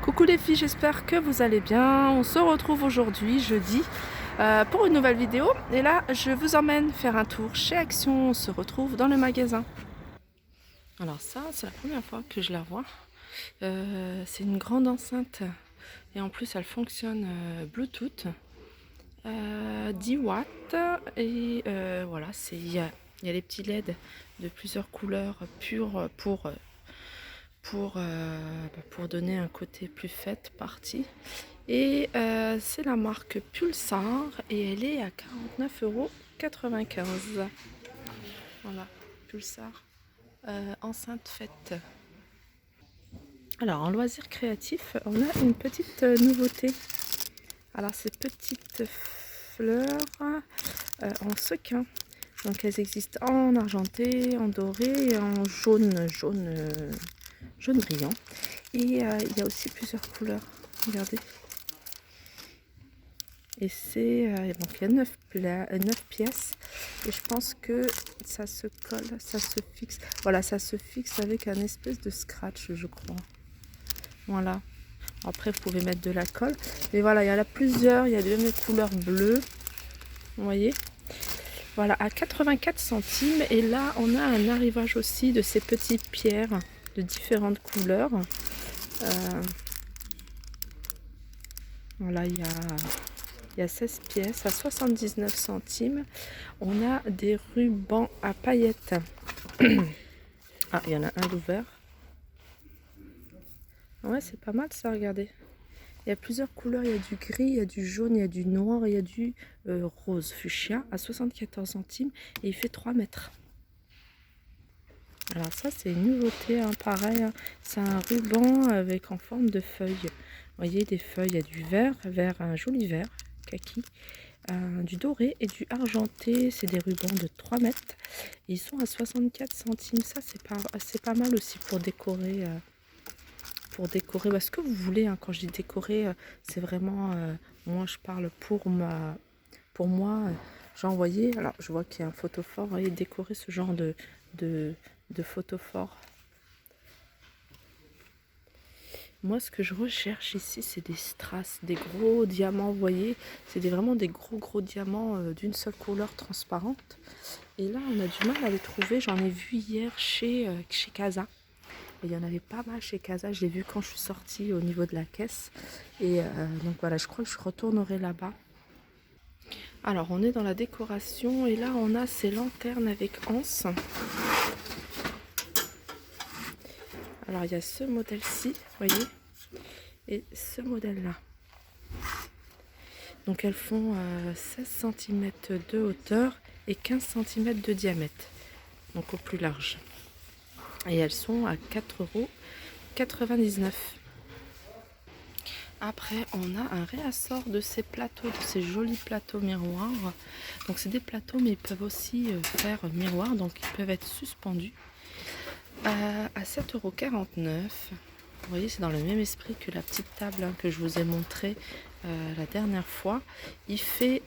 Coucou les filles, j'espère que vous allez bien. On se retrouve aujourd'hui, jeudi, pour une nouvelle vidéo. Et là, je vous emmène faire un tour chez Action. On se retrouve dans le magasin. Alors ça, c'est la première fois que je la vois. C'est une grande enceinte. Et en plus, elle fonctionne Bluetooth. 10 watts. Et voilà, il y a les petits LED de plusieurs couleurs pures pour donner un côté plus fête partie. Et c'est la marque Pulsar et elle est à 49,95 €. Voilà, Pulsar, enceinte fête. Alors en loisirs créatifs, on a une petite nouveauté. Alors ces petites fleurs en sequin. Donc elles existent en argenté, en doré et en jaune brillant. Et il y a aussi plusieurs couleurs. Regardez. Et c'est donc il y a 9 pièces. Et je pense que ça se colle, ça se fixe. Voilà, ça se fixe avec un espèce de scratch, je crois. Voilà. Après, vous pouvez mettre de la colle. Mais voilà, il y en a plusieurs. Il y a même des couleurs bleues. Vous voyez? Voilà, à 84 centimes. Et là, on a un arrivage aussi de ces petites pierres de différentes couleurs. Voilà, il y a 16 pièces à 79 centimes. On a des rubans à paillettes. Ah, il y en a un d'ouvert. Ouais, c'est pas mal ça, regardez. Il y a plusieurs couleurs, il y a du gris, il y a du jaune, il y a du noir, il y a du rose fuchsia à 74 centimes et il fait 3 mètres. Alors ça, c'est une nouveauté, hein, pareil, hein. C'est un ruban avec en forme de feuille. Vous voyez, des feuilles, il y a du vert, un joli vert, kaki, du doré et du argenté. C'est des rubans de 3 mètres. Ils sont à 64 centimes. Ça, c'est pas mal aussi pour décorer. Ce que vous voulez, hein. Quand je dis décorer, c'est vraiment, moi je parle pour moi, j'ai envoyé, alors je vois qu'il y a un photophore, vous voyez, décorer ce genre de photophore. Moi, ce que je recherche ici, c'est des strass, des gros diamants, vous voyez, c'est vraiment des gros diamants d'une seule couleur transparente. Et là, on a du mal à les trouver. J'en ai vu hier chez Casa. Et il y en avait pas mal chez Casa. Je l'ai vu quand je suis sortie au niveau de la caisse. Et donc voilà, je crois que je retournerai là-bas. Alors, on est dans la décoration. Et là, on a ces lanternes avec anse. Alors, il y a ce modèle-ci, vous voyez, et ce modèle-là. Donc, elles font 16 cm de hauteur et 15 cm de diamètre. Donc, au plus large. Et elles sont à 4,99 €. Après, on a un réassort de ces plateaux, de ces jolis plateaux miroirs. Donc, c'est des plateaux, mais ils peuvent aussi faire miroir. Donc, ils peuvent être suspendus à 7,49 €. Vous voyez, c'est dans le même esprit que la petite table, hein, que je vous ai montré la dernière fois. Il fait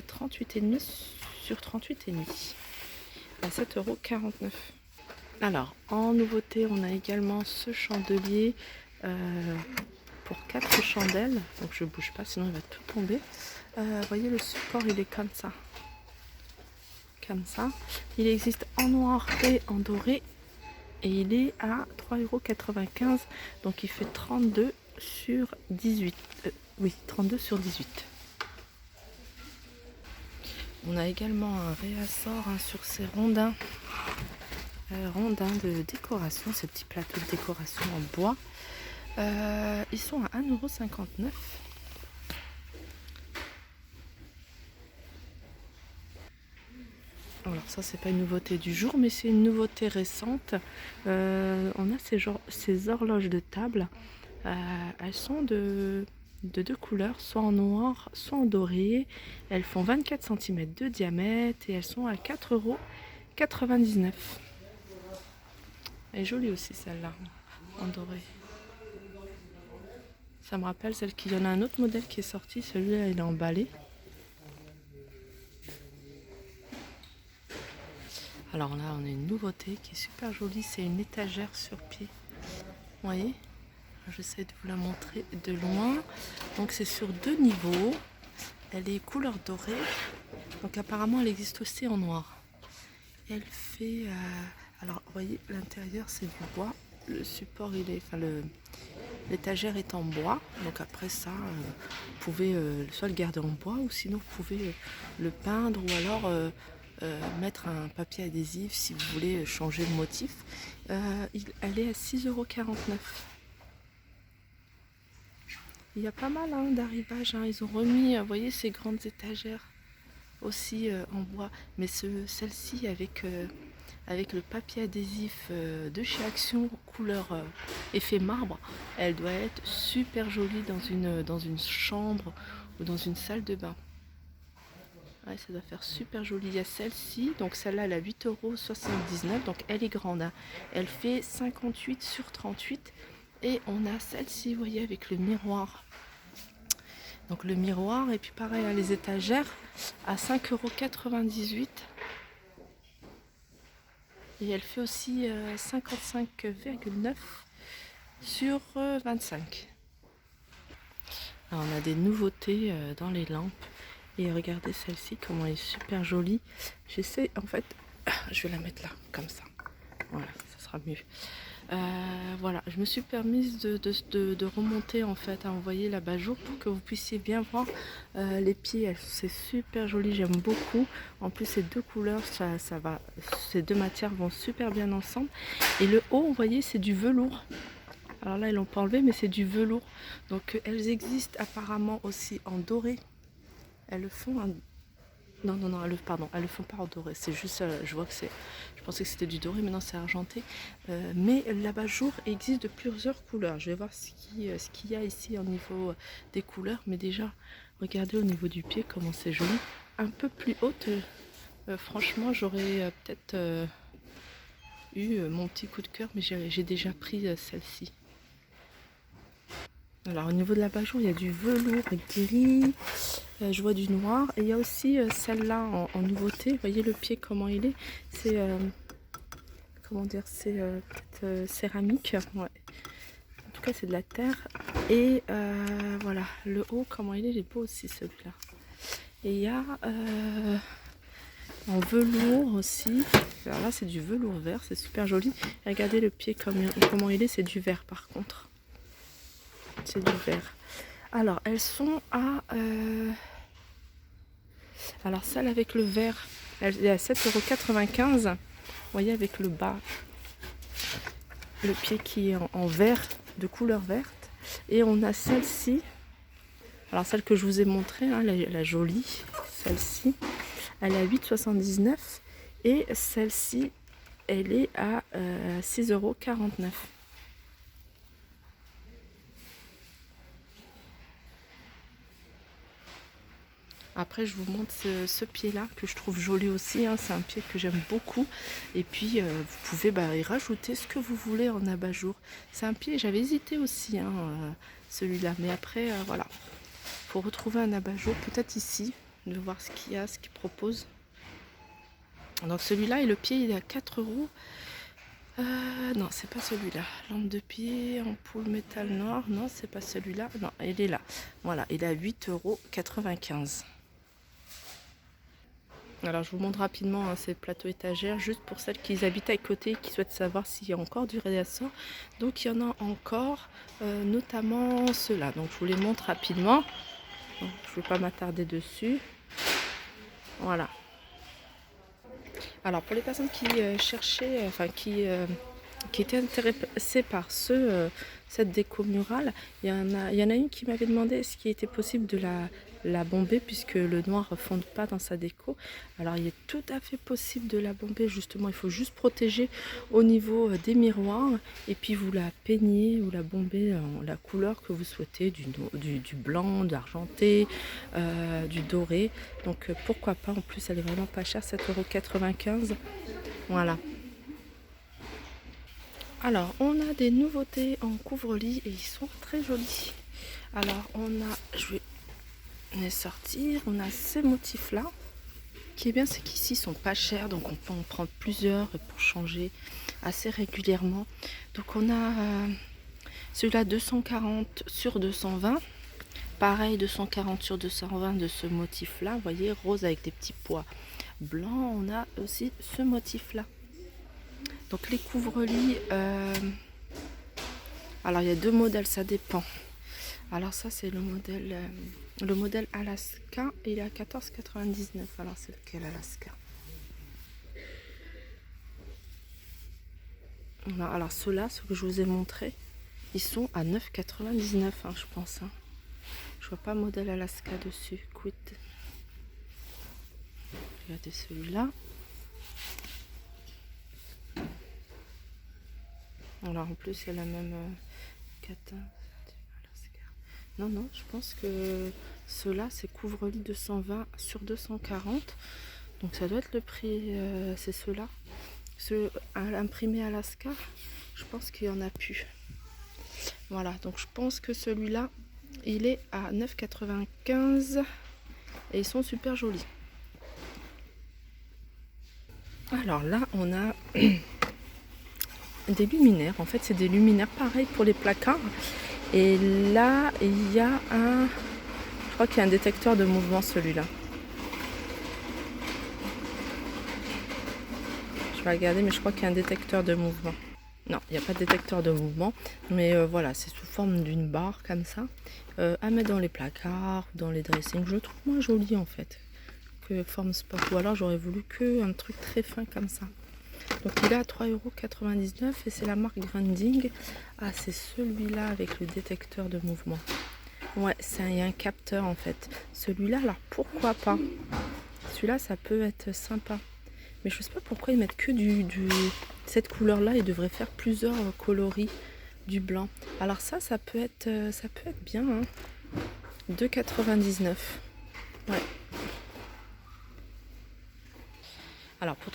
38,5 sur 38,5 à 7,49 €. Alors, en nouveauté, on a également ce chandelier pour 4 chandelles. Donc, je ne bouge pas, sinon il va tout tomber. Vous voyez, le support, il est comme ça. Comme ça. Il existe en noir et en doré. Et il est à 3,95 €. Donc, il fait 32 sur 18. Oui, 32 sur 18. On a également un réassort, hein, sur ces rondins. Rondins de décoration, ces petits plateaux de décoration en bois. Ils sont à 1,59 €. Alors ça, c'est pas une nouveauté du jour, mais c'est une nouveauté récente. On a ces horloges de table. Elles sont de deux couleurs, soit en noir, soit en doré. Elles font 24 cm de diamètre et elles sont à 4,99 €. Elle est jolie aussi celle-là, en doré. Ça me rappelle celle qui... Il y en a un autre modèle qui est sorti, celui-là il est emballé. Alors là, on a une nouveauté qui est super jolie, c'est une étagère sur pied. Vous voyez? J'essaie de vous la montrer de loin. Donc c'est sur 2 niveaux. Elle est couleur dorée. Donc apparemment elle existe aussi en noir. Elle fait... alors vous voyez, l'intérieur c'est du bois. Le support, il est... Enfin, l'étagère est en bois. Donc après ça, vous pouvez soit le garder en bois ou sinon vous pouvez le peindre ou alors mettre un papier adhésif si vous voulez changer le motif. Elle est à 6,49 €. Il y a pas mal d'arrivages. Ils ont remis, vous voyez, ces grandes étagères aussi en bois. Mais celle-ci avec le papier adhésif de chez Action, couleur effet marbre, elle doit être super jolie dans une chambre ou dans une salle de bain. Ouais, ça doit faire super joli. Il y a celle-ci, donc celle-là elle a 8,79 €, donc elle est grande. Elle fait 58 sur 38. Et on a celle-ci, vous voyez, avec le miroir. Donc le miroir, et puis pareil, les étagères à 5,98 €. Et elle fait aussi 55,9 sur 25. Alors on a des nouveautés dans les lampes. Et regardez celle-ci, comment elle est super jolie. J'essaie, en fait, je vais la mettre là, comme ça. Voilà, ça sera mieux. Voilà, je me suis permise de remonter en fait, vous voyez l'abat-jour pour que vous puissiez bien voir les pieds. C'est super joli, j'aime beaucoup. En plus ces deux couleurs, ça va, ces deux matières vont super bien ensemble. Et le haut, vous voyez, c'est du velours. Alors là, ils l'ont pas enlevé, mais c'est du velours. Donc elles existent apparemment aussi en doré. Elles le font en... Non, elles le font pas en doré. C'est juste, je vois que c'est... Je pensais que c'était du doré, mais non, c'est argenté. Mais l'abat-jour existe de plusieurs couleurs. Je vais voir ce qu'il y a ici au niveau des couleurs. Mais déjà, regardez au niveau du pied, comment c'est joli. Un peu plus haute, franchement, j'aurais peut-être eu mon petit coup de cœur, mais j'ai déjà pris celle-ci. Alors au niveau de l'abat-jour, il y a du velours gris, je vois du noir, et il y a aussi celle-là en nouveauté. Vous voyez le pied comment il est, c'est comment dire, c'est peut-être céramique, ouais. En tout cas c'est de la terre. Et voilà, le haut comment il est beau aussi celui-là. Et il y a en velours aussi. Alors là c'est du velours vert, c'est super joli. Et regardez le pied comment il est, c'est du vert par contre. C'est du vert. Alors elles sont à alors celle avec le vert, elle est à 7,95 €. Vous voyez avec le bas, le pied qui est en vert, de couleur verte. Et on a celle-ci, alors celle que je vous ai montrée, la jolie, celle-ci, elle est à 8,79 €. Et celle-ci, elle est à 6,49 €. Après je vous montre ce pied là que je trouve joli aussi, c'est un pied que j'aime beaucoup. Et puis vous pouvez y rajouter ce que vous voulez en abat-jour. C'est un pied, j'avais hésité aussi celui-là, mais après voilà, faut retrouver un abat-jour peut-être ici, de voir ce qu'il y a, ce qu'il propose. Donc celui-là, et le pied il est à 4 €. Non, c'est pas celui-là. Lampe de pied, ampoule métal noir. Non, c'est pas celui-là. Non, il est là. Voilà, il est à 8,95 €. Alors je vous montre rapidement ces plateaux étagères, juste pour celles qui habitent à côté et qui souhaitent savoir s'il y a encore du radiator. Donc il y en a encore, notamment ceux-là. Donc je vous les montre rapidement. Donc, je ne vais pas m'attarder dessus. Voilà. Alors pour les personnes qui cherchaient, qui étaient intéressées par cette déco murale, il y en a une qui m'avait demandé est-ce qu'il était possible de la bomber, puisque le noir ne fonde pas dans sa déco. Alors il est tout à fait possible de la bomber, justement il faut juste protéger au niveau des miroirs, et puis vous la peignez ou la bombez en la couleur que vous souhaitez, du blanc, de l'argenté, du doré. Donc pourquoi pas, en plus elle est vraiment pas chère, 7,95 €. Voilà. Alors, on a des nouveautés en couvre-lit et ils sont très jolis. Alors, je vais les sortir. On a ces motifs-là. Ce qui est bien, c'est qu'ici, ils sont pas chers. Donc, on peut en prendre plusieurs pour changer assez régulièrement. Donc, on a Celui-là 240 sur 220. Pareil 240 sur 220 de ce motif-là. Vous voyez, rose avec des petits pois blancs. On a aussi ce motif-là. Donc les couvre-lits, alors il y a deux modèles, ça dépend. Alors ça c'est le modèle Alaska et il est à 14,99. Alors c'est lequel Alaska? Alors ceux-là, ceux que je vous ai montré, ils sont à 9,99 hein, je pense. Hein. Je vois pas modèle Alaska dessus. Écoute. Regardez celui-là. Alors en plus il y a la même non, je pense que ceux-là c'est couvre-lit 220 sur 240. Donc ça doit être le prix, c'est ceux-là. Ceux imprimés Alaska, je pense qu'il y en a plus. Voilà, donc je pense que celui-là, il est à 9,95 et ils sont super jolis. Alors là, on a des luminaires. En fait, c'est des luminaires pareils pour les placards. Et là, il y a un... Je crois qu'il y a un détecteur de mouvement, celui-là. Je vais regarder, mais je crois qu'il y a un détecteur de mouvement. Non, il n'y a pas de détecteur de mouvement. Mais voilà, c'est sous forme d'une barre comme ça. À mettre dans les placards, dans les dressings. Je le trouve moins joli, en fait, que forme sport. Ou alors, j'aurais voulu que un truc très fin comme ça. Donc il est à 3,99 € et c'est la marque Grundig. Ah, c'est celui-là avec le détecteur de mouvement. Ouais, il y a un capteur en fait. Celui-là, alors pourquoi pas? Celui-là, ça peut être sympa. Mais je sais pas pourquoi ils mettent que cette couleur-là. Ils devraient faire plusieurs coloris du blanc. Alors ça peut être bien. Hein. 2,99 €. Ouais. Alors pour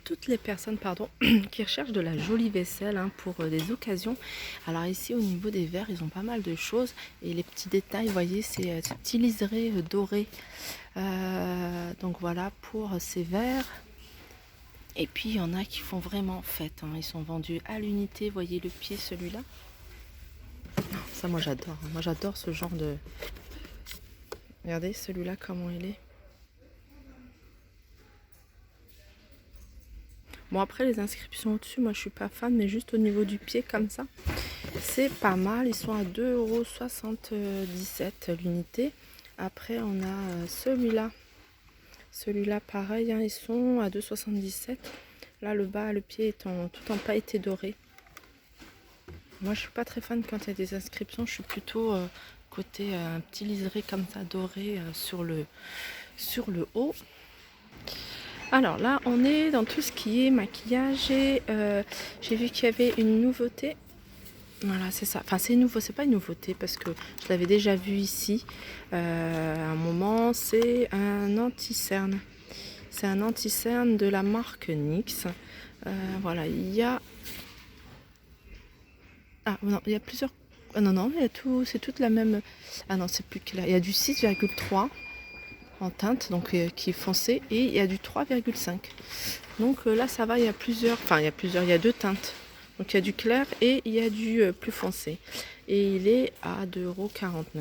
toutes les personnes qui recherchent de la jolie vaisselle hein, pour des occasions, alors ici au niveau des verres ils ont pas mal de choses et les petits détails, vous voyez, c'est ce petit liseré doré, donc voilà pour ces verres. Et puis il y en a qui font vraiment fête, hein. Ils sont vendus à l'unité, vous voyez le pied celui-là, ça moi j'adore, hein. Moi j'adore ce genre de... Regardez celui-là comment il est. Bon après les inscriptions au-dessus, moi je suis pas fan, mais juste au niveau du pied comme ça, c'est pas mal. Ils sont à 2,77 € l'unité. Après on a celui-là. Celui-là pareil, hein, ils sont à 2,77 €. Là le bas, le pied est tout en pailleté doré. Moi je suis pas très fan quand il y a des inscriptions, je suis plutôt côté un petit liseré comme ça doré sur le haut. Alors là, on est dans tout ce qui est maquillage et j'ai vu qu'il y avait une nouveauté. Voilà, c'est ça. Enfin, c'est nouveau, c'est pas une nouveauté parce que je l'avais déjà vu ici à un moment. C'est un anti-cerne. C'est un anti-cerne de la marque NYX. Voilà, il y a... Ah non, il y a plusieurs... Ah, non, il y a tout... C'est toute la même... Ah non, c'est plus clair. Il y a du 6,3 en teinte, donc qui est foncé, et il y a du 3,5. Donc là ça va, il y a plusieurs, il y a deux teintes. Donc il y a du clair et il y a du plus foncé. Et il est à 2,49 €.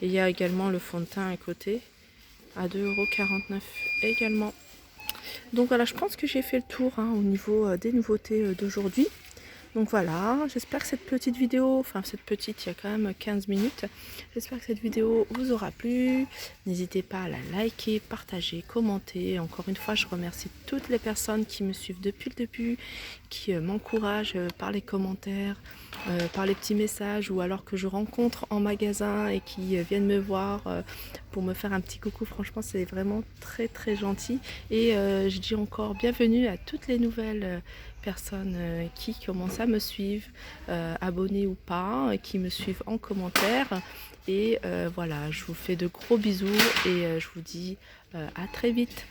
Et il y a également le fond de teint à côté à 2,49 € également. Donc voilà, je pense que j'ai fait le tour hein, au niveau des nouveautés d'aujourd'hui. Donc voilà, j'espère que cette petite vidéo, enfin cette petite, il y a quand même 15 minutes. J'espère que cette vidéo vous aura plu. N'hésitez pas à la liker, partager, commenter. Encore une fois, je remercie toutes les personnes qui me suivent depuis le début, qui m'encouragent par les commentaires, par les petits messages ou alors que je rencontre en magasin et qui viennent me voir pour me faire un petit coucou. Franchement, c'est vraiment très très gentil. Et je dis encore bienvenue à toutes les nouvelles personnes qui commencent à me suivre, abonnés ou pas, qui me suivent en commentaire. Et voilà, je vous fais de gros bisous et je vous dis à très vite.